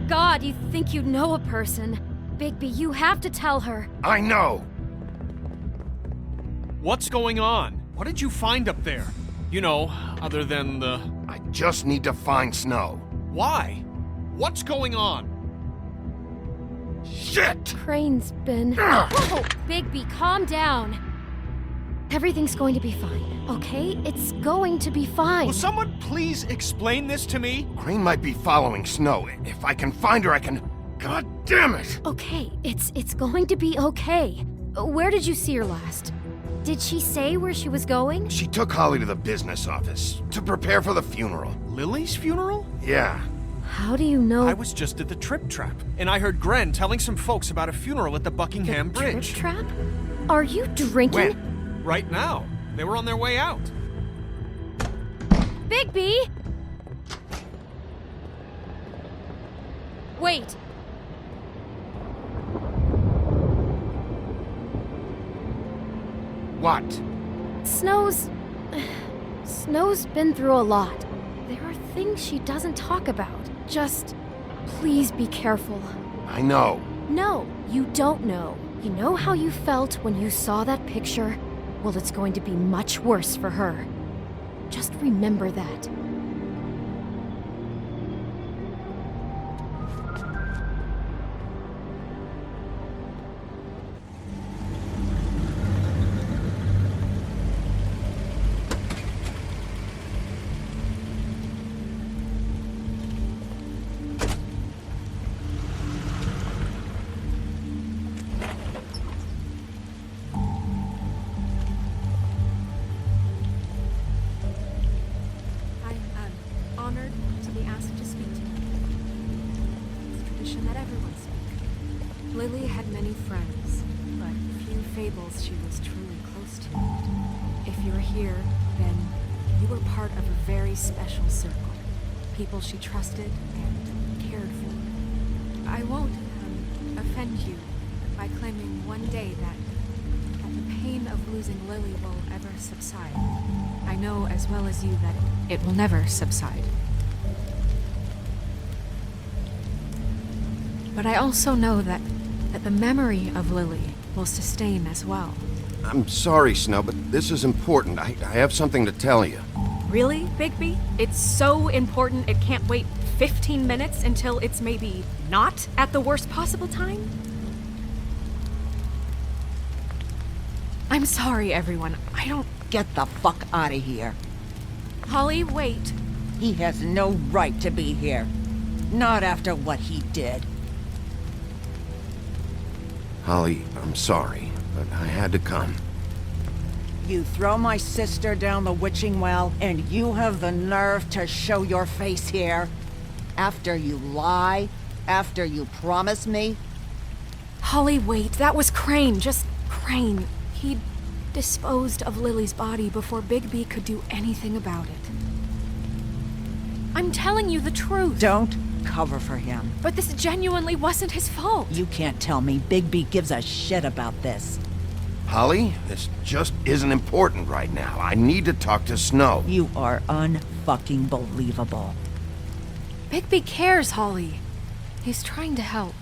God, you think you know a person. Bigby, you have to tell her. I know! What's going on? What did you find up there? You know, other than the... I just need to find Snow. Why? What's going on? Shit! Crane's been... Whoa! Bigby, calm down. Everything's going to be fine, okay? It's going to be fine. Will someone please explain this to me? Crane might be following Snow. If I can find her, I can... God damn it! Okay, it's going to be okay. Where did you see her last? Did she say where she was going? She took Holly to the business office to prepare for the funeral. Lily's funeral? Yeah. How do you know? I was just at the Trip Trap, and I heard Gren telling some folks about a funeral at the Buckingham Bridge. Trip Trap? Are you drinking? When? Right now. They were on their way out. Bigby! Wait. What? Snow's been through a lot. There are things she doesn't talk about. Just, please be careful. I know. No, you don't know. You know how you felt when you saw that picture? Well, it's going to be much worse for her. Just remember that. Honored to be asked to speak to you. It's tradition that everyone speak. Lily had many friends, but few fables she was truly close to. If you're here, then you were part of a very special circle. People she trusted and cared for. I won't offend you by claiming one day that the pain of losing Lily will ever subside. I know as well as you that it will never subside. But I also know that the memory of Lily will sustain as well. I'm sorry, Snow, but this is important. I have something to tell you. Really, Bigby? It's so important it can't wait 15 minutes until it's maybe not at the worst possible time? I'm sorry, everyone. I don't... Get the fuck out of here. Holly, wait. He has no right to be here. Not after what he did. Holly, I'm sorry, but I had to come. You throw my sister down the witching well, and you have the nerve to show your face here? After you lie? After you promise me? Holly, wait. That was Crane. Just Crane. He disposed of Lily's body before Bigby could do anything about it. I'm telling you the truth. Don't cover for him. But this genuinely wasn't his fault. You can't tell me Bigby gives a shit about this. Holly, this just isn't important right now. I need to talk to Snow. You are unfucking believable. Bigby cares, Holly. He's trying to help.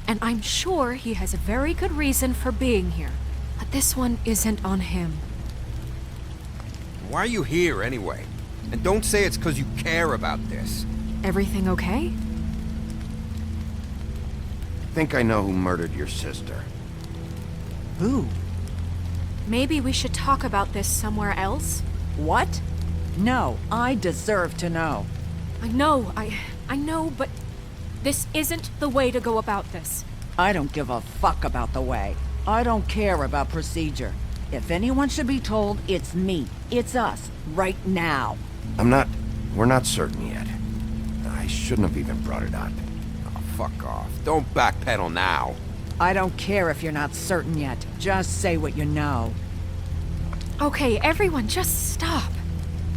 And I'm sure he has a very good reason for being here. But this one isn't on him. Why are you here, anyway? And don't say it's because you care about this. Everything okay? I think I know who murdered your sister. Who? Maybe we should talk about this somewhere else? What? No, I deserve to know. I know, but this isn't the way to go about this. I don't give a fuck about the way. I don't care about procedure. If anyone should be told, it's me. It's us, right now. We're not certain yet. I shouldn't have even brought it up. Oh, fuck off. Don't backpedal now. I don't care if you're not certain yet. Just say what you know. Okay, everyone, just stop.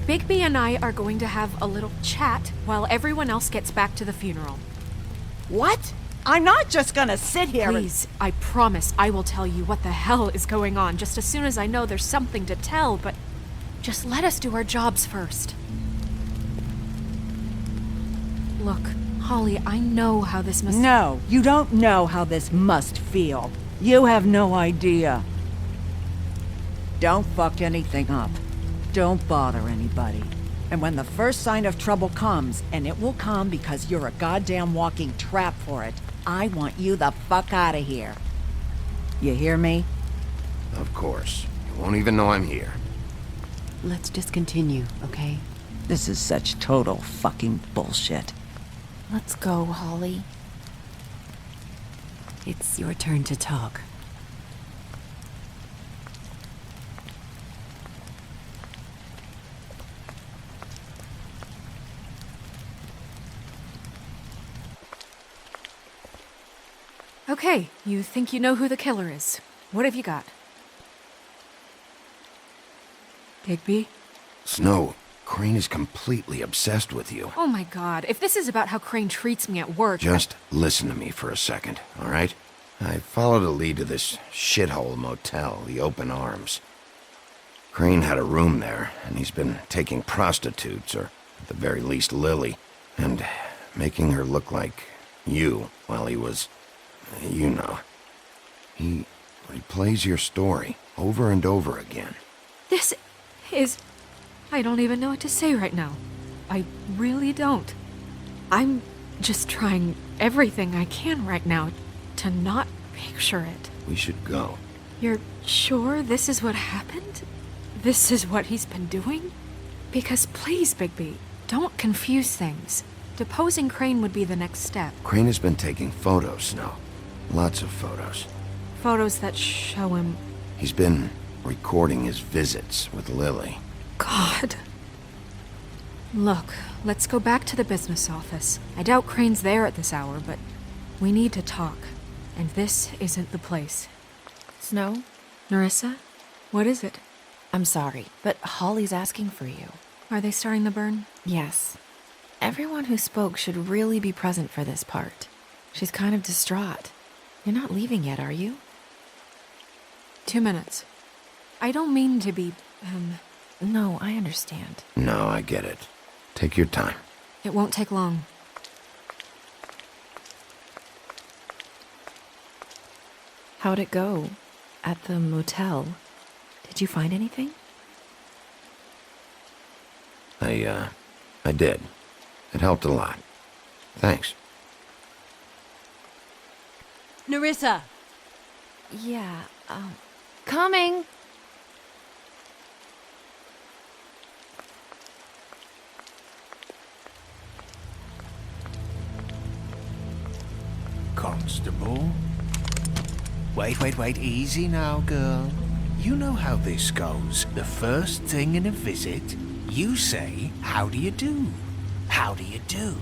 Bigby and I are going to have a little chat while everyone else gets back to the funeral. What? I'm not just gonna sit here Please, I promise I will tell you what the hell is going on just as soon as I know there's something to tell, but just let us do our jobs first. Look, Holly, I know how this must... No, you don't know how this must feel. You have no idea. Don't fuck anything up. Don't bother anybody. And when the first sign of trouble comes, and it will come because you're a goddamn walking trap for it, I want you the fuck out of here. You hear me? Of course. You won't even know I'm here. Let's just continue, okay? This is such total fucking bullshit. Let's go, Holly. It's your turn to talk. Okay, you think you know who the killer is. What have you got? Digby? Snow, Crane is completely obsessed with you. Oh my god, if this is about how Crane treats me at work... Just listen to me for a second, all right? I followed a lead to this shithole motel, the Open Arms. Crane had a room there, and he's been taking prostitutes, or at the very least Lily, and making her look like you while he was... you know. He replays your story over and over again. This is... I don't even know what to say right now. I really don't. I'm just trying everything I can right now to not picture it. We should go. You're sure this is what happened? This is what he's been doing? Because please, Bigby, don't confuse things. Deposing Crane would be the next step. Crane has been taking photos, Snow. Lots of photos. Photos that show him... He's been recording his visits with Lily. God. Look, let's go back to the business office. I doubt Crane's there at this hour, but we need to talk. And this isn't the place. Snow? Nerissa? What is it? I'm sorry, but Holly's asking for you. Are they starting the burn? Yes. Everyone who spoke should really be present for this part. She's kind of distraught. You're not leaving yet, are you? 2 minutes. I don't mean to be, No, I understand. No, I get it. Take your time. It won't take long. How'd it go? At the motel? Did you find anything? I did. It helped a lot. Thanks. Nerissa! Yeah, coming! Constable? Wait, easy now, girl. You know how this goes. The first thing in a visit, you say, how do you do? How do you do?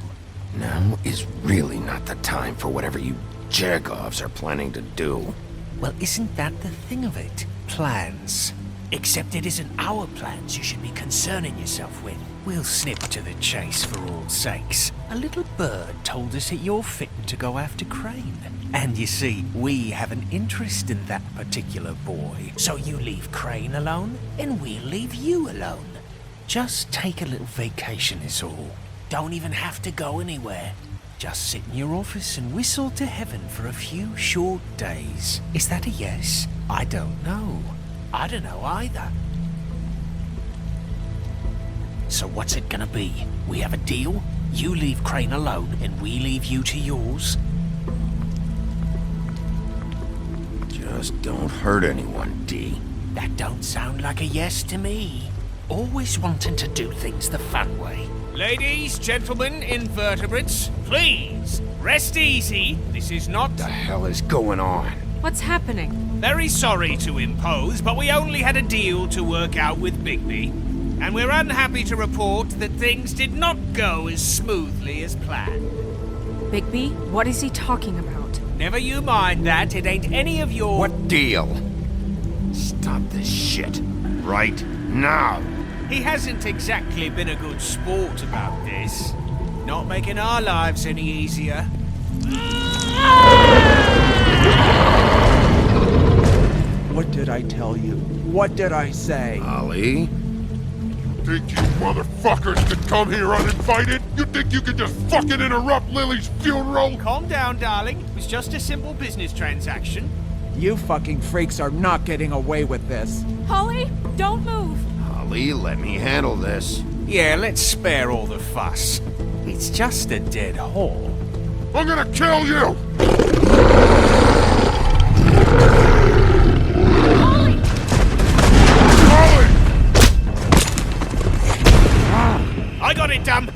Now is really not the time for whatever you Jagovs are planning to do. Well, isn't that the thing of it? Plans. Except it isn't our plans you should be concerning yourself with. We'll snip to the chase for all sakes. A little bird told us that you're fitting to go after Crane. And you see, we have an interest in that particular boy. So you leave Crane alone, and we'll leave you alone. Just take a little vacation is all. Don't even have to go anywhere. Just sit in your office and whistle to heaven for a few short days. Is that a yes? I don't know. I don't know either. So what's it gonna be? We have a deal? You leave Crane alone and we leave you to yours? Just don't hurt anyone, D. That don't sound like a yes to me. Always wanting to do things the fun way. Ladies, gentlemen, invertebrates, please, rest easy. This is not... What the hell is going on? What's happening? Very sorry to impose, but we only had a deal to work out with Bigby. And we're unhappy to report that things did not go as smoothly as planned. Bigby, what is he talking about? Never you mind that, it ain't any of your... What deal? Stop this shit. Right now. He hasn't exactly been a good sport about this. Not making our lives any easier. What did I tell you? What did I say? Ollie? think you motherfuckers can come here uninvited? You think you can just fucking interrupt Lily's funeral? Calm down, darling. It was just a simple business transaction. You fucking freaks are not getting away with this. Holly, don't move! Holly, let me handle this. Yeah, let's spare all the fuss. It's just a dead whore. I'm gonna kill you! Holly! Holly! I got it, dumb.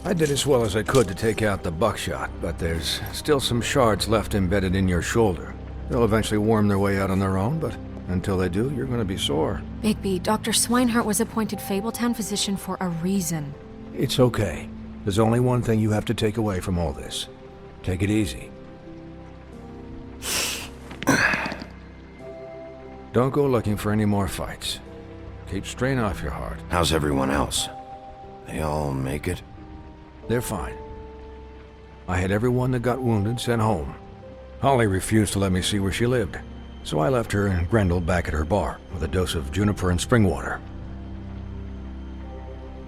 I did as well as I could to take out the buckshot, but there's still some shards left embedded in your shoulder. They'll eventually worm their way out on their own, but until they do, you're gonna be sore. Bigby, Dr. Swinehart was appointed Fabletown physician for a reason. It's okay. There's only one thing you have to take away from all this. Take it easy. Don't go looking for any more fights. Keep strain off your heart. How's everyone else? They all make it? They're fine. I had everyone that got wounded sent home. Holly refused to let me see where she lived, so I left her and Grendel back at her bar with a dose of juniper and spring water.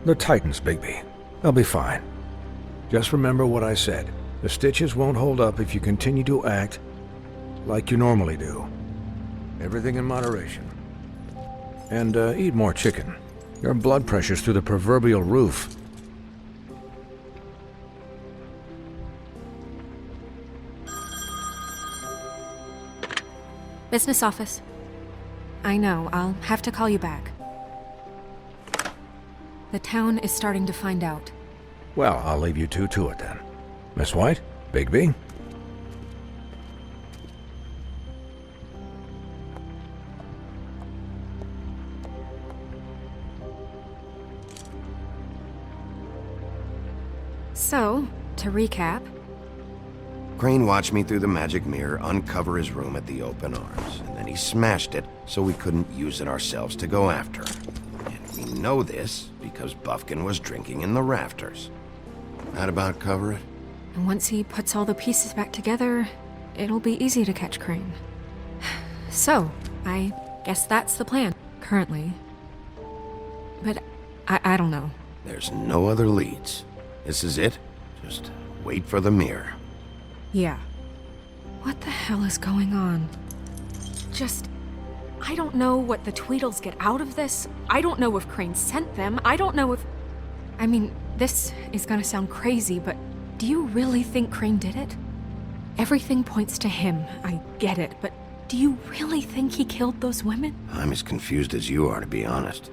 They're Titans, Bigby. They'll be fine. Just remember what I said. The stitches won't hold up if you continue to act like you normally do. Everything in moderation. And eat more chicken. Your blood pressure's through the proverbial roof. Business office. I know, I'll have to call you back. The town is starting to find out. Well, I'll leave you two to it then. Miss White? Bigby? So, to recap, Crane watched me through the magic mirror uncover his room at the open arms, and then he smashed it so we couldn't use it ourselves to go after him. And we know this because Buffkin was drinking in the rafters. That about cover it? and once he puts all the pieces back together, it'll be easy to catch Crane. So, I guess that's the plan, currently. But I don't know. There's no other leads. This is it. Just wait for the mirror. Yeah. What the hell is going on? I don't know what the Tweedles get out of this. I don't know if Crane sent them. I don't know if... I mean, this is gonna sound crazy, but do you really think Crane did it? Everything points to him, I get it, but do you really think he killed those women? I'm as confused as you are, to be honest.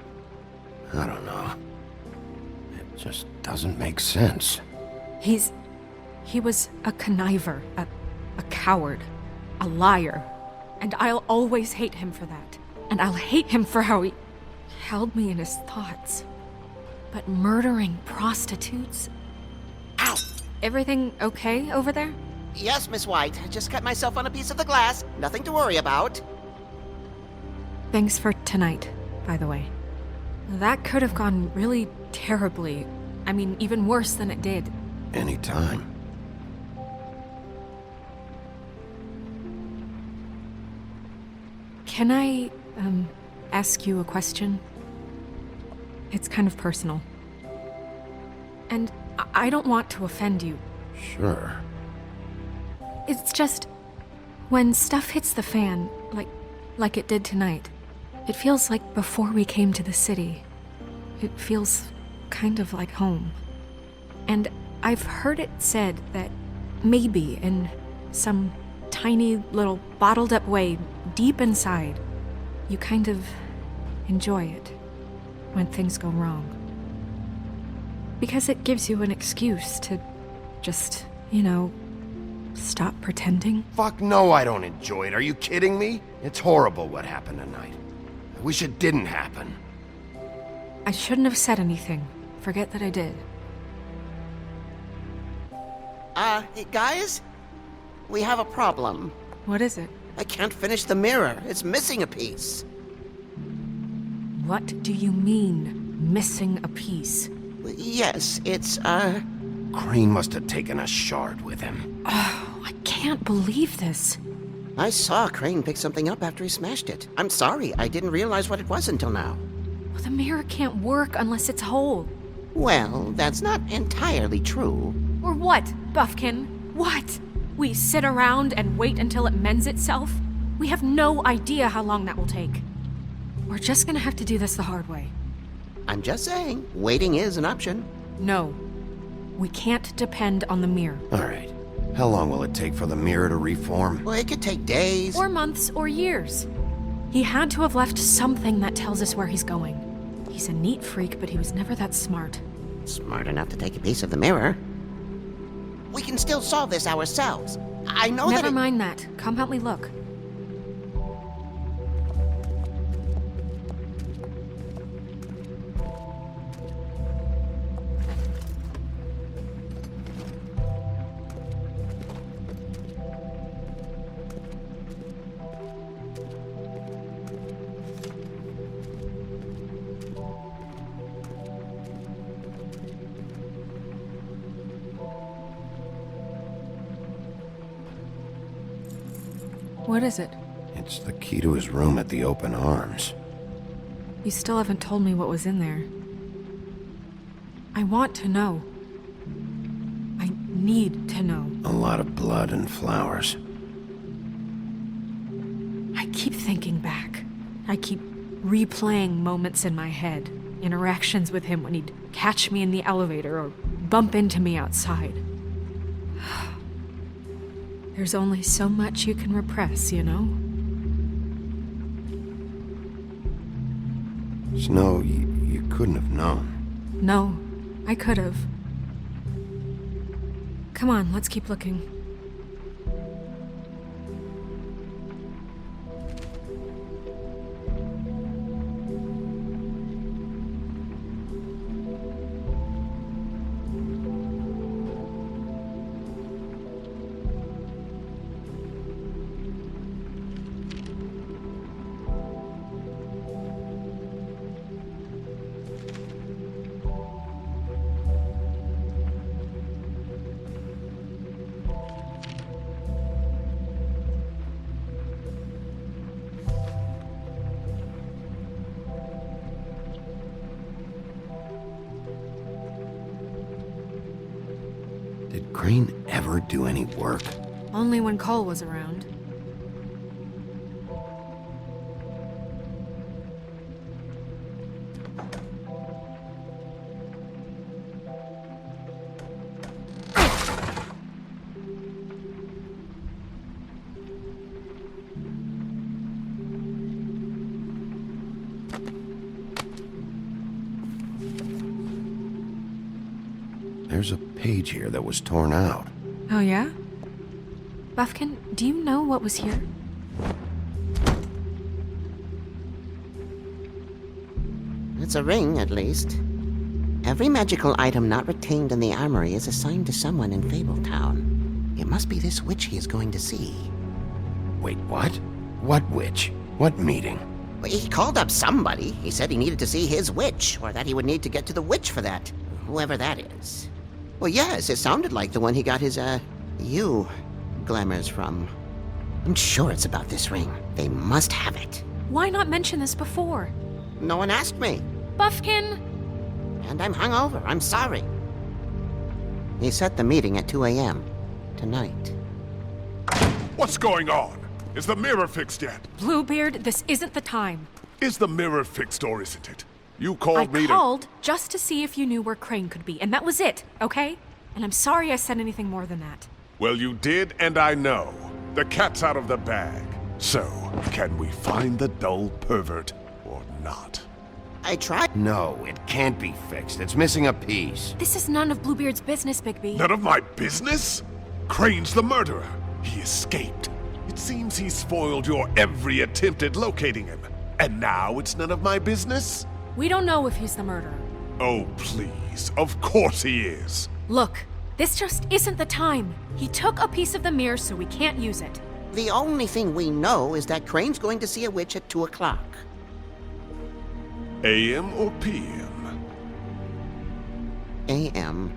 I don't know. It just doesn't make sense. He was a conniver, a coward, a liar. And I'll always hate him for that. And I'll hate him for how he held me in his thoughts. But murdering prostitutes? Ow! Everything okay over there? Yes, Miss White. Just cut myself on a piece of the glass. Nothing to worry about. Thanks for tonight, by the way. That could have gone really terribly. I mean, even worse than it did. Anytime. Can I, ask you a question? It's kind of personal. And I don't want to offend you. Sure. It's just, when stuff hits the fan, like it did tonight, it feels like before we came to the city. It feels kind of like home. And I've heard it said that maybe in some tiny little bottled up way deep inside, you kind of enjoy it when things go wrong. Because it gives you an excuse to just, you know, stop pretending. Fuck no, I don't enjoy it. Are you kidding me? It's horrible what happened tonight. I wish it didn't happen. I shouldn't have said anything. Forget that I did. Hey, guys? We have a problem. What is it? I can't finish the mirror. It's missing a piece. What do you mean, missing a piece? Yes, it's, Crane must have taken a shard with him. Oh, I can't believe this. I saw Crane pick something up after he smashed it. I'm sorry, I didn't realize what it was until now. Well, the mirror can't work unless it's whole. Well, that's not entirely true. Or what, Buffkin? What? We sit around and wait until it mends itself? We have no idea how long that will take. We're just gonna have to do this the hard way. I'm just saying, waiting is an option. No. We can't depend on the mirror. All right. How long will it take for the mirror to reform? Well, it could take days. Or months or years. He had to have left something that tells us where he's going. He's a neat freak, but he was never that smart. Smart enough to take a piece of the mirror. We can still solve this ourselves. I know Never mind that. Come help me look. What is it? It's the key to his room at the open arms. You still haven't told me what was in there. I want to know. I need to know. A lot of blood and flowers. I keep thinking back. I keep replaying moments in my head. Interactions with him when he'd catch me in the elevator or bump into me outside. There's only so much you can repress, you know? Snow, you couldn't have known. No, I could have. Come on, let's keep looking. Did Crane ever do any work? Only when Cole was around. There's a page here that was torn out. Oh, yeah? Buffkin, do you know what was here? It's a ring, at least. Every magical item not retained in the armory is assigned to someone in Fabletown. It must be this witch he is going to see. Wait, what? What witch? What meeting? Well, he called up somebody. He said he needed to see his witch, or that he would need to get to the witch for that. Whoever that is. Well, yes, it sounded like the one he got his, glamours from. I'm sure it's about this ring. They must have it. Why not mention this before? No one asked me. Buffkin! And I'm hungover. I'm sorry. He set the meeting at 2 a.m. tonight. What's going on? Is the mirror fixed yet? Bluebeard, this isn't the time. Is the mirror fixed or isn't it? You called me I called just to see if you knew where Crane could be, and that was it, okay? And I'm sorry I said anything more than that. Well, you did, and I know. The cat's out of the bag. So, can we find the dull pervert or not? I tried. No, it can't be fixed. It's missing a piece. This is none of Bluebeard's business, Bigby. None of my business? Crane's the murderer. He escaped. It seems he spoiled your every attempt at locating him. And now it's none of my business? We don't know if he's the murderer. Oh, please. Of course he is. Look, this just isn't the time. He took a piece of the mirror, so we can't use it. The only thing we know is that Crane's going to see a witch at 2 o'clock. AM or PM? AM.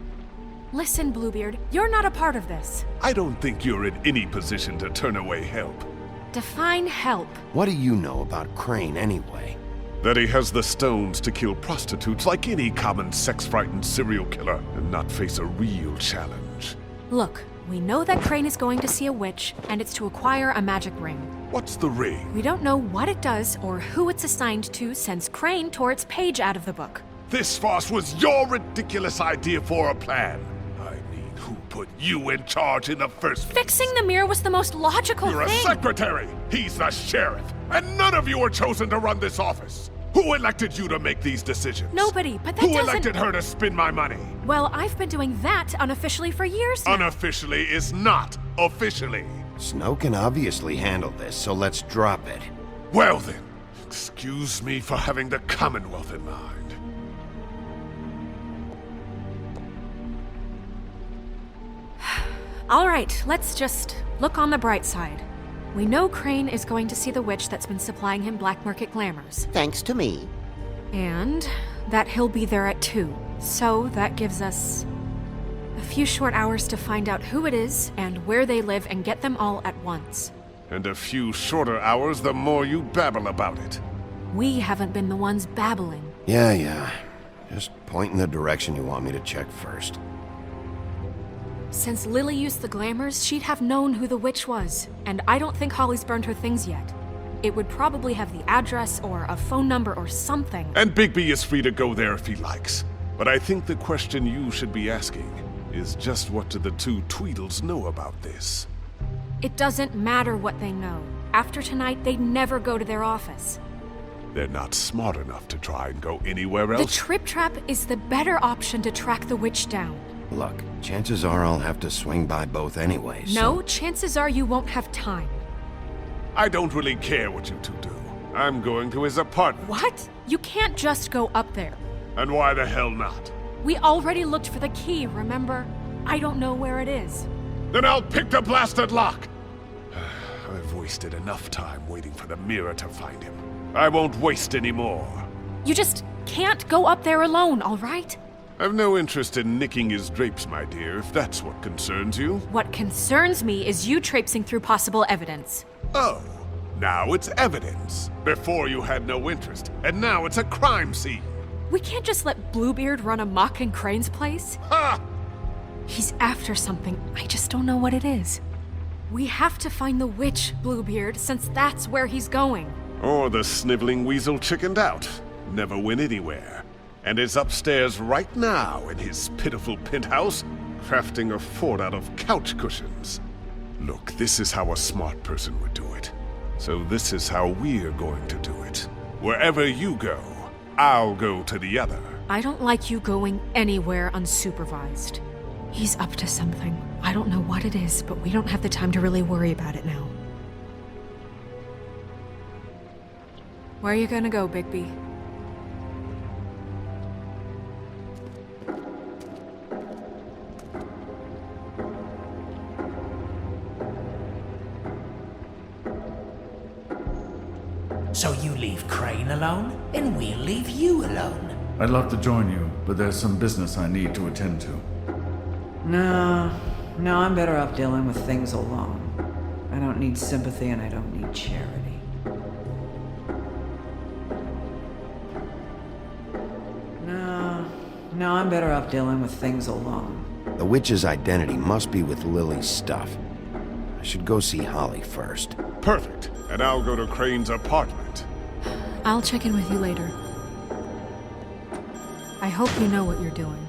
Listen, Bluebeard, you're not a part of this. I don't think you're in any position to turn away help. Define help. What do you know about Crane anyway? That he has the stones to kill prostitutes like any common sex-frightened serial killer and not face a real challenge. Look, we know that Crane is going to see a witch, and it's to acquire a magic ring. What's the ring? We don't know what it does or who it's assigned to since Crane tore its page out of the book. This farce was your ridiculous idea for a plan. I mean, who put you in charge in the first place? Fixing the mirror was the most logical You're thing. a secretary! He's the sheriff! And none of you were chosen to run this office! Who elected you to make these decisions? Nobody, but that Who doesn't... elected her to spend my money? Well, I've been doing that unofficially for years now. Unofficially is not officially. Snow can obviously handle this, so let's drop it. Well then, excuse me for having the Commonwealth in mind. All right, let's just look on the bright side. We know Crane is going to see the witch that's been supplying him black market glamours. Thanks to me. And that he'll be there at 2. So that gives us a few short hours to find out who it is and where they live and get them all at once. And a few shorter hours the more you babble about it. We haven't been the ones babbling. Yeah. Just point in the direction you want me to check first. Since Lily used the glamours, she'd have known who the witch was, and I don't think Holly's burned her things yet. It would probably have the address or a phone number or something. And Bigby is free to go there if he likes. But I think the question you should be asking is just what do the two Tweedles know about this? It doesn't matter what they know. After tonight, they'd never go to their office. They're not smart enough to try and go anywhere The else. Trip Trap is the better option to track the witch down. Look, chances are I'll have to swing by both anyways. No, chances are you won't have time. I don't really care what you two do. I'm going to his apartment. What? You can't just go up there. And why the hell not? We already looked for the key, remember? I don't know where it is. Then I'll pick the blasted lock! I've wasted enough time waiting for the mirror to find him. I won't waste any more. You just can't go up there alone, all right? I've no interest in nicking his drapes, my dear, if that's what concerns you. What concerns me is you traipsing through possible evidence. Oh, now it's evidence. Before you had no interest, and now it's a crime scene. We can't just let Bluebeard run amok in Crane's place. Ha! He's after something. I just don't know what it is. We have to find the witch, Bluebeard, since that's where he's going. Or the sniveling weasel chickened out, never went anywhere, and is upstairs right now in his pitiful penthouse, crafting a fort out of couch cushions. Look, this is how a smart person would do it. So this is how we're going to do it. Wherever you go, I'll go to the other. I don't like you going anywhere unsupervised. He's up to something. I don't know what it is, but we don't have the time to really worry about it now. Where are you gonna go, Bigby? So you leave Crane alone, and we'll leave you alone. I'd love to join you, but there's some business I need to attend to. No, I'm better off dealing with things alone. I don't need sympathy and I don't need charity. No, I'm better off dealing with things alone. The witch's identity must be with Lily's stuff. I should go see Holly first. Perfect. And I'll go to Crane's apartment. I'll check in with you later. I hope you know what you're doing.